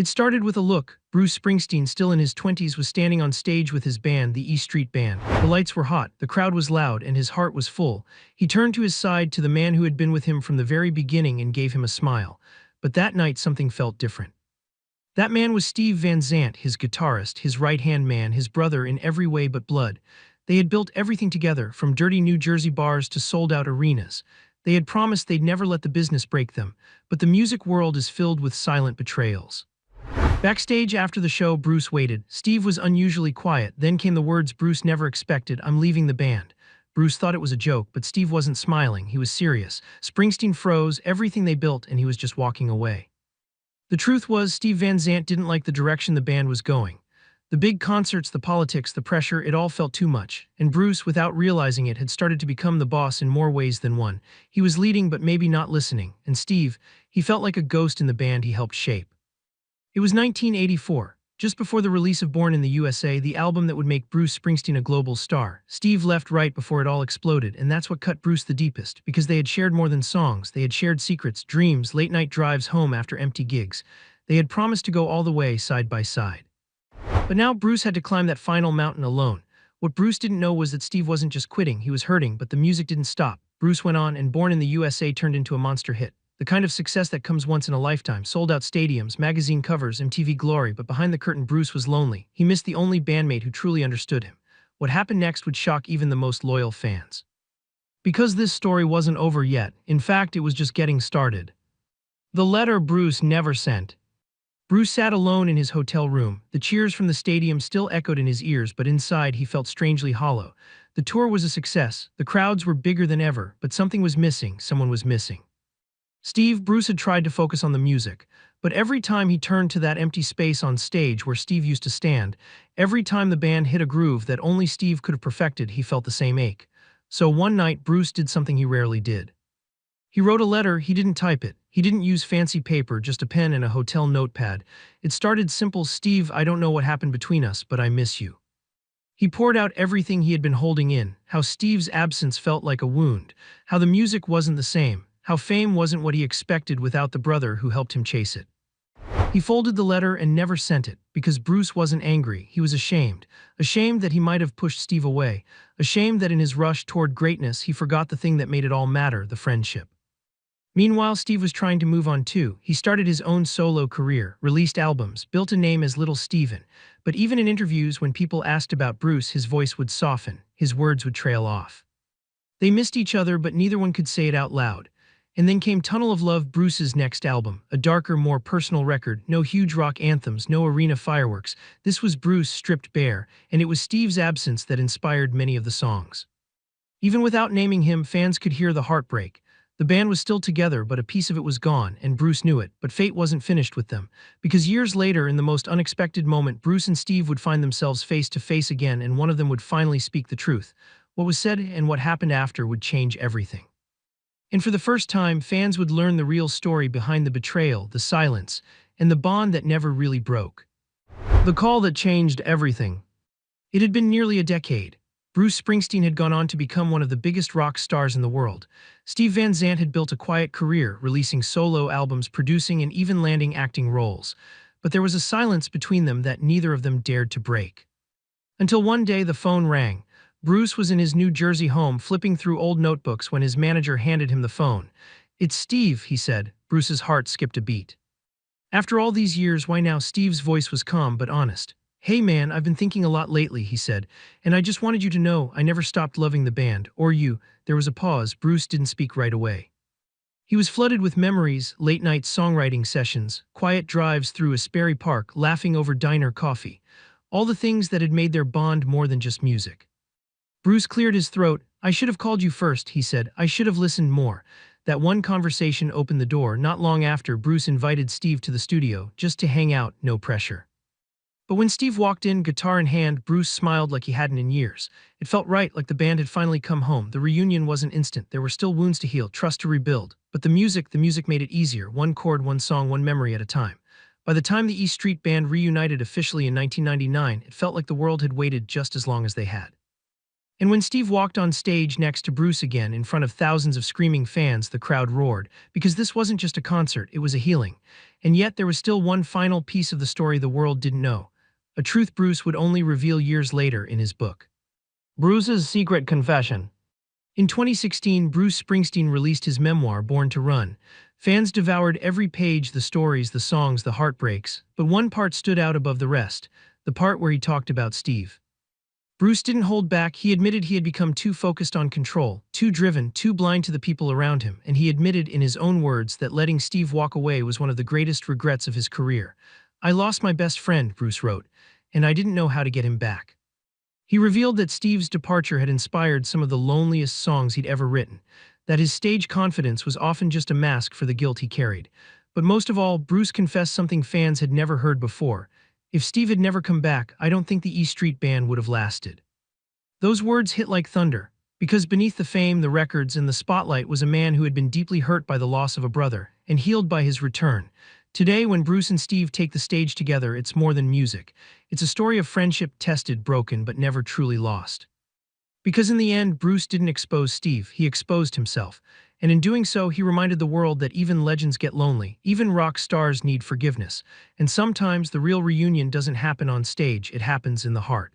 It started with a look. Bruce Springsteen, still in his 20s, was standing on stage with his band, the E Street Band. The lights were hot, the crowd was loud, and his heart was full. He turned to his side to the man who had been with him from the very beginning and gave him a smile. But that night something felt different. That man was Steve Van Zandt, his guitarist, his right-hand man, his brother in every way but blood. They had built everything together, from dirty New Jersey bars to sold-out arenas. They had promised they'd never let the business break them, but the music world is filled with silent betrayals. Backstage after the show, Bruce waited. Steve was unusually quiet. Then came the words Bruce never expected: "I'm leaving the band." Bruce thought it was a joke, but Steve wasn't smiling. He was serious. Springsteen froze, everything they built, and he was just walking away. The truth was, Steve Van Zandt didn't like the direction the band was going. The big concerts, the politics, the pressure, it all felt too much. And Bruce, without realizing it, had started to become the boss in more ways than one. He was leading but maybe not listening. And Steve, he felt like a ghost in the band he helped shape. It was 1984, just before the release of Born in the USA, the album that would make Bruce Springsteen a global star. Steve left right before it all exploded, and that's what cut Bruce the deepest, because they had shared more than songs. They had shared secrets, dreams, late-night drives home after empty gigs. They had promised to go all the way, side by side. But now Bruce had to climb that final mountain alone. What Bruce didn't know was that Steve wasn't just quitting, he was hurting, but the music didn't stop. Bruce went on, and Born in the USA turned into a monster hit. The kind of success that comes once in a lifetime, sold-out stadiums, magazine covers, MTV glory, but behind the curtain Bruce was lonely. He missed the only bandmate who truly understood him. What happened next would shock even the most loyal fans. Because this story wasn't over yet, in fact it was just getting started. The letter Bruce never sent. Bruce sat alone in his hotel room. The cheers from the stadium still echoed in his ears, but inside he felt strangely hollow. The tour was a success, the crowds were bigger than ever, but something was missing, someone was missing. Bruce had tried to focus on the music, but every time he turned to that empty space on stage where Steve used to stand, every time the band hit a groove that only Steve could have perfected, he felt the same ache. So one night, Bruce did something he rarely did. He wrote a letter. He didn't type it. He didn't use fancy paper, just a pen and a hotel notepad. It started simple: "Steve, I don't know what happened between us, but I miss you." He poured out everything he had been holding in, how Steve's absence felt like a wound, how the music wasn't the same, how fame wasn't what he expected without the brother who helped him chase it. He folded the letter and never sent it, because Bruce wasn't angry, he was ashamed. Ashamed that he might have pushed Steve away, ashamed that in his rush toward greatness he forgot the thing that made it all matter, the friendship. Meanwhile, Steve was trying to move on too. He started his own solo career, released albums, built a name as Little Steven. But even in interviews, when people asked about Bruce, his voice would soften, his words would trail off. They missed each other, but neither one could say it out loud. And then came Tunnel of Love, Bruce's next album, a darker, more personal record. No huge rock anthems, no arena fireworks. This was Bruce stripped bare, and it was Steve's absence that inspired many of the songs. Even without naming him, fans could hear the heartbreak. The band was still together, but a piece of it was gone, and Bruce knew it. But fate wasn't finished with them, because years later, in the most unexpected moment, Bruce and Steve would find themselves face to face again, and one of them would finally speak the truth. What was said and what happened after would change everything. And for the first time, fans would learn the real story behind the betrayal, the silence, and the bond that never really broke. The call that changed everything. It had been nearly a decade. Bruce Springsteen had gone on to become one of the biggest rock stars in the world. Steve Van Zandt had built a quiet career, releasing solo albums, producing, and even landing acting roles. But there was a silence between them that neither of them dared to break. Until one day the phone rang. Bruce was in his New Jersey home flipping through old notebooks when his manager handed him the phone. "It's Steve," he said. Bruce's heart skipped a beat. After all these years, why now? Steve's voice was calm but honest. "Hey man, I've been thinking a lot lately," he said, "and I just wanted you to know I never stopped loving the band, or you." There was a pause. Bruce didn't speak right away. He was flooded with memories, late-night songwriting sessions, quiet drives through Asbury Park, laughing over diner coffee. All the things that had made their bond more than just music. Bruce cleared his throat. "I should have called you first," he said. "I should have listened more." That one conversation opened the door. Not long after, Bruce invited Steve to the studio, just to hang out, no pressure. But when Steve walked in, guitar in hand, Bruce smiled like he hadn't in years. It felt right, like the band had finally come home. The reunion wasn't instant. There were still wounds to heal, trust to rebuild. But the music made it easier. One chord, one song, one memory at a time. By the time the E Street Band reunited officially in 1999, it felt like the world had waited just as long as they had. And when Steve walked on stage next to Bruce again in front of thousands of screaming fans, the crowd roared, because this wasn't just a concert, it was a healing. And yet there was still one final piece of the story the world didn't know, a truth Bruce would only reveal years later in his book. Bruce's Secret Confession. In 2016, Bruce Springsteen released his memoir, Born to Run. Fans devoured every page, the stories, the songs, the heartbreaks, but one part stood out above the rest, the part where he talked about Steve. Bruce didn't hold back. He admitted he had become too focused on control, too driven, too blind to the people around him, and he admitted in his own words that letting Steve walk away was one of the greatest regrets of his career. "I lost my best friend," Bruce wrote, "and I didn't know how to get him back." He revealed that Steve's departure had inspired some of the loneliest songs he'd ever written, that his stage confidence was often just a mask for the guilt he carried. But most of all, Bruce confessed something fans had never heard before. If Steve had never come back, I don't think the E Street Band would have lasted. Those words hit like thunder, because beneath the fame, the records, and the spotlight was a man who had been deeply hurt by the loss of a brother, and healed by his return. Today, when Bruce and Steve take the stage together, it's more than music. It's a story of friendship tested, broken, but never truly lost. Because in the end, Bruce didn't expose Steve, he exposed himself. And in doing so, he reminded the world that even legends get lonely, even rock stars need forgiveness. And sometimes the real reunion doesn't happen on stage, it happens in the heart.